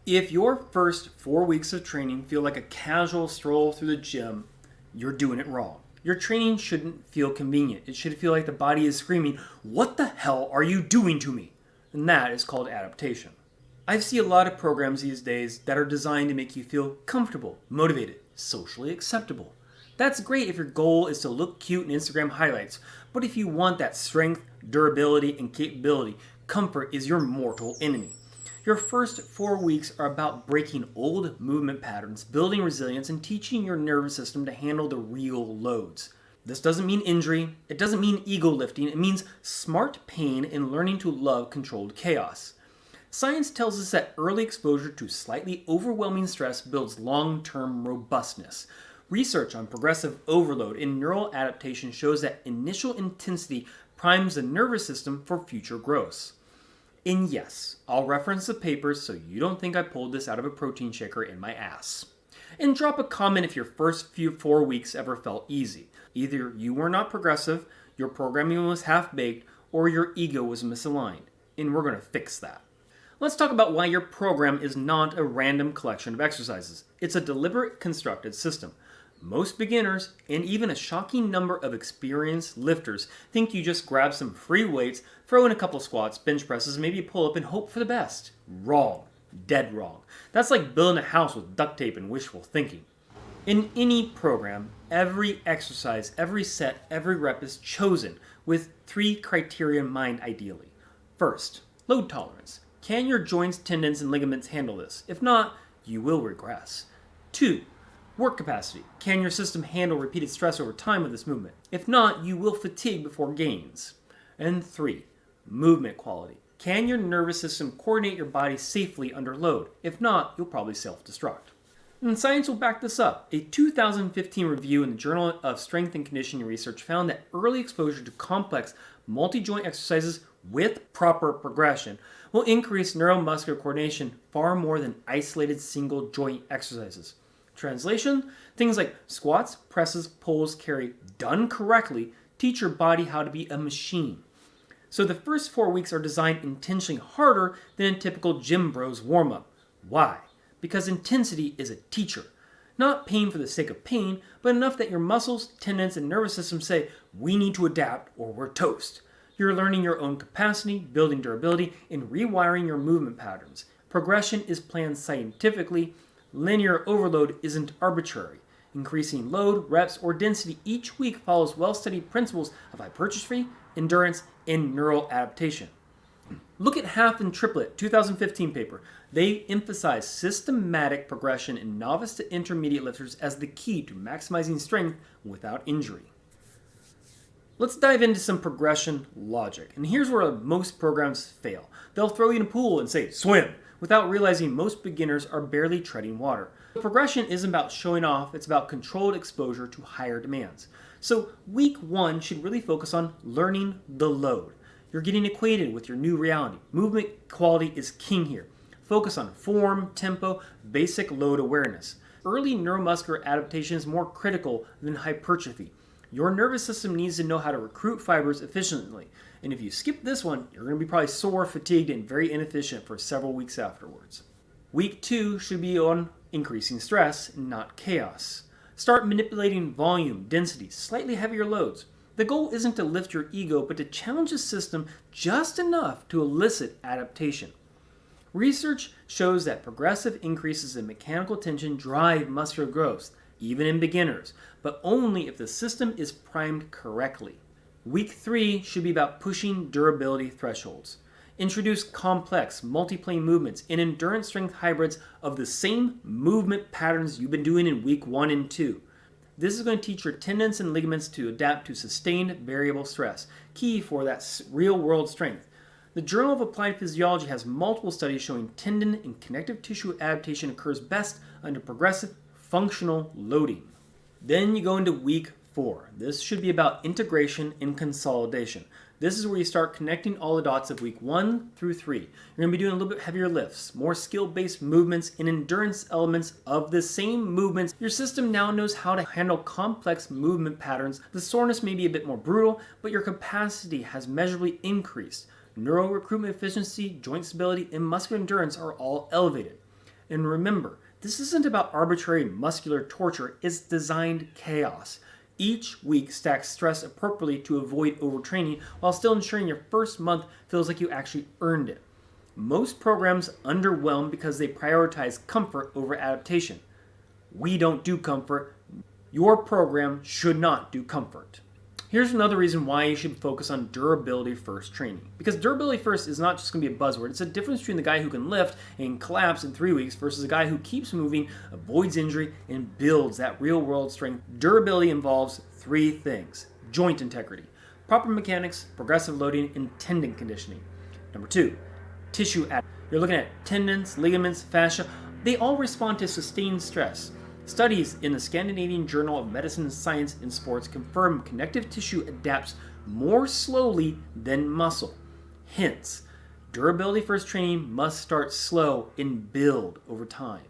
If your first 4 weeks of training feel like a casual stroll through the gym, you're doing it wrong. Your training shouldn't feel convenient. It should feel like the body is screaming, "What the hell are you doing to me?" And that is called adaptation. I see a lot of programs these days that are designed to make you feel comfortable, motivated, socially acceptable. That's great if your goal is to look cute in Instagram highlights, but if you want that strength, durability, and capability, comfort is your mortal enemy. Your first 4 weeks are about breaking old movement patterns, building resilience, and teaching your nervous system to handle the real loads. This doesn't mean injury, it doesn't mean ego lifting, it means smart pain and learning to love controlled chaos. Science tells us that early exposure to slightly overwhelming stress builds long-term robustness. Research on progressive overload in neural adaptation shows that initial intensity primes the nervous system for future growth. And yes, I'll reference the papers so you don't think I pulled this out of a protein shaker in my ass. And drop a comment if your first 4 weeks ever felt easy. Either you were not progressive, your programming was half-baked, or your ego was misaligned. And we're going to fix that. Let's talk about why your program is not a random collection of exercises. It's a deliberate constructed system. Most beginners, and even a shocking number of experienced lifters, think you just grab some free weights, throw in a couple squats, bench presses, maybe a pull-up, and hope for the best. Wrong. Dead wrong. That's like building a house with duct tape and wishful thinking. In any program, every exercise, every set, every rep is chosen with 3 criteria in mind ideally. First, load tolerance. Can your joints, tendons, and ligaments handle this? If not, you will regress. 2, work capacity. Can your system handle repeated stress over time with this movement? If not, you will fatigue before gains. And 3, movement quality. Can your nervous system coordinate your body safely under load? If not, you'll probably self-destruct. And science will back this up. A 2015 review in the Journal of Strength and Conditioning Research found that early exposure to complex multi-joint exercises with proper progression will increase neuromuscular coordination far more than isolated single joint exercises. Translation, things like squats, presses, pulls, carry, done correctly, teach your body how to be a machine. So the first 4 weeks are designed intentionally harder than a typical gym bros warm-up. Why? Because intensity is a teacher. Not pain for the sake of pain, but enough that your muscles, tendons, and nervous system say, we need to adapt or we're toast. You're learning your own capacity, building durability, and rewiring your movement patterns. Progression is planned scientifically. Linear overload isn't arbitrary. Increasing load, reps, or density each week follows well-studied principles of hypertrophy, endurance, and neural adaptation. Look at Half and Triplet, 2015 paper. They emphasize systematic progression in novice to intermediate lifters as the key to maximizing strength without injury. Let's dive into some progression logic. And here's where most programs fail. They'll throw you in a pool and say, swim, without realizing most beginners are barely treading water. Progression isn't about showing off, it's about controlled exposure to higher demands. So week 1 should really focus on learning the load. You're getting acquainted with your new reality. Movement quality is king here. Focus on form, tempo, basic load awareness. Early neuromuscular adaptation is more critical than hypertrophy. Your nervous system needs to know how to recruit fibers efficiently. And if you skip this one, you're going to be probably sore, fatigued, and very inefficient for several weeks afterwards. Week 2 should be on increasing stress, not chaos. Start manipulating volume, density, slightly heavier loads. The goal isn't to lift your ego, but to challenge the system just enough to elicit adaptation. Research shows that progressive increases in mechanical tension drive muscular growth, even in beginners, but only if the system is primed correctly. Week 3 should be about pushing durability thresholds. Introduce complex, multiplane movements and endurance strength hybrids of the same movement patterns you've been doing in week 1 and 2. This is going to teach your tendons and ligaments to adapt to sustained variable stress, key for that real-world strength. The Journal of Applied Physiology has multiple studies showing tendon and connective tissue adaptation occurs best under progressive functional loading. Then you go into week 4. This should be about integration and consolidation. This is where you start connecting all the dots of week 1 through 3. You're going to be doing a little bit heavier lifts, more skill-based movements, and endurance elements of the same movements. Your system now knows how to handle complex movement patterns. The soreness may be a bit more brutal, but your capacity has measurably increased. Neural recruitment efficiency, joint stability, and muscular endurance are all elevated. And remember, this isn't about arbitrary muscular torture, it's designed chaos. Each week stacks stress appropriately to avoid overtraining while still ensuring your first month feels like you actually earned it. Most programs underwhelm because they prioritize comfort over adaptation. We don't do comfort. Your program should not do comfort. Here's another reason why you should focus on durability first training. Because durability first is not just going to be a buzzword. It's a difference between the guy who can lift and collapse in 3 weeks versus a guy who keeps moving, avoids injury, and builds that real world strength. Durability involves 3 things: joint integrity, proper mechanics, progressive loading, and tendon conditioning. Number 2, tissue adaptation. You're looking at tendons, ligaments, fascia. They all respond to sustained stress. Studies in the Scandinavian Journal of Medicine and Science in Sports confirm connective tissue adapts more slowly than muscle. Hence, durability first training must start slow and build over time.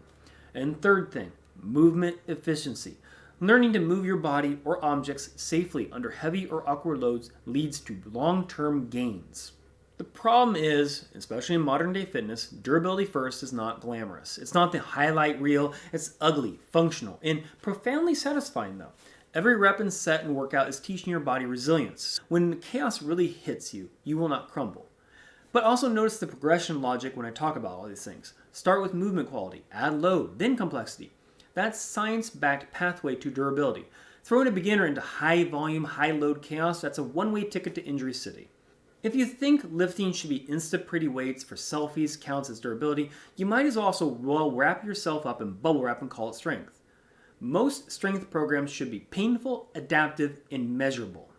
And third thing, movement efficiency. Learning to move your body or objects safely under heavy or awkward loads leads to long-term gains. The problem is, especially in modern day fitness, durability first is not glamorous. It's not the highlight reel. It's ugly, functional, and profoundly satisfying though. Every rep and set and workout is teaching your body resilience. When chaos really hits you, you will not crumble. But also notice the progression logic when I talk about all these things. Start with movement quality, add load, then complexity. That's science-backed pathway to durability. Throwing a beginner into high volume, high load chaos, that's a one-way ticket to injury city. If you think lifting should be insta-pretty weights for selfies counts as durability, you might as well wrap yourself up in bubble wrap and call it strength. Most strength programs should be painful, adaptive, and measurable.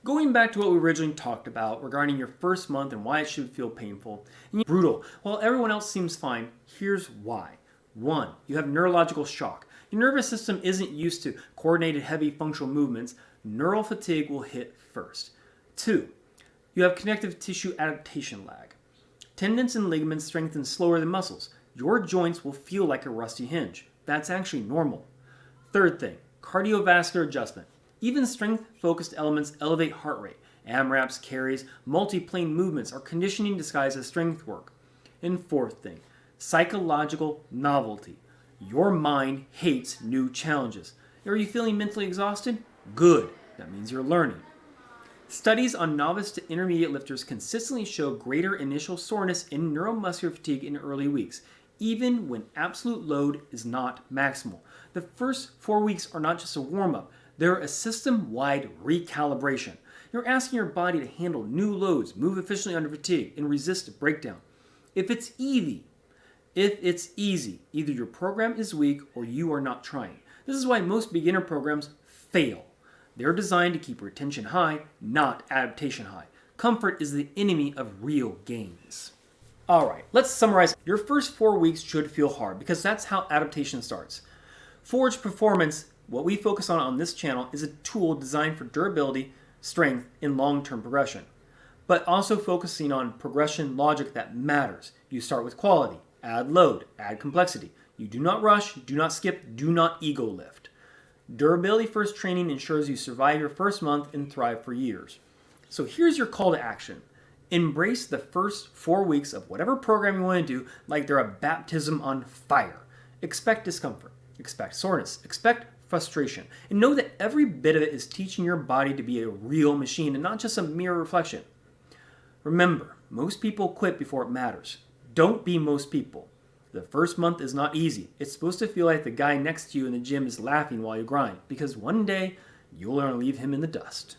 Going back to what we originally talked about regarding your first month and why it should feel painful and brutal, while everyone else seems fine, here's why. 1, you have neurological shock. Your nervous system isn't used to coordinated heavy functional movements. Neural fatigue will hit first. 2, you have connective tissue adaptation lag. Tendons and ligaments strengthen slower than muscles. Your joints will feel like a rusty hinge. That's actually normal. Third thing, cardiovascular adjustment. Even strength-focused elements elevate heart rate. AMRAPs, carries, multi-plane movements are conditioning disguised as strength work. And fourth thing, psychological novelty. Your mind hates new challenges. Are you feeling mentally exhausted? Good. That means you're learning. Studies on novice to intermediate lifters consistently show greater initial soreness and neuromuscular fatigue in early weeks, even when absolute load is not maximal. The first 4 weeks are not just a warm-up, they're a system-wide recalibration. You're asking your body to handle new loads, move efficiently under fatigue, and resist breakdown. If it's easy, either your program is weak or you are not trying. This is why most beginner programs fail. They're designed to keep retention high, not adaptation high. Comfort is the enemy of real gains. Alright, let's summarize. Your first 4 weeks should feel hard because that's how adaptation starts. Forge Performance, what we focus on this channel, is a tool designed for durability, strength, and long-term progression. But also focusing on progression logic that matters. You start with quality, add load, add complexity. You do not rush, do not skip, do not ego lift. Durability first training ensures you survive your first month and thrive for years. So here's your call to action. Embrace the first 4 weeks of whatever program you want to do like they're a baptism on fire. Expect discomfort, expect soreness, expect frustration, and know that every bit of it is teaching your body to be a real machine and not just a mere reflection. Remember, most people quit before it matters. Don't be most people. The first month is not easy. It's supposed to feel like the guy next to you in the gym is laughing while you grind, because one day you'll learn to leave him in the dust.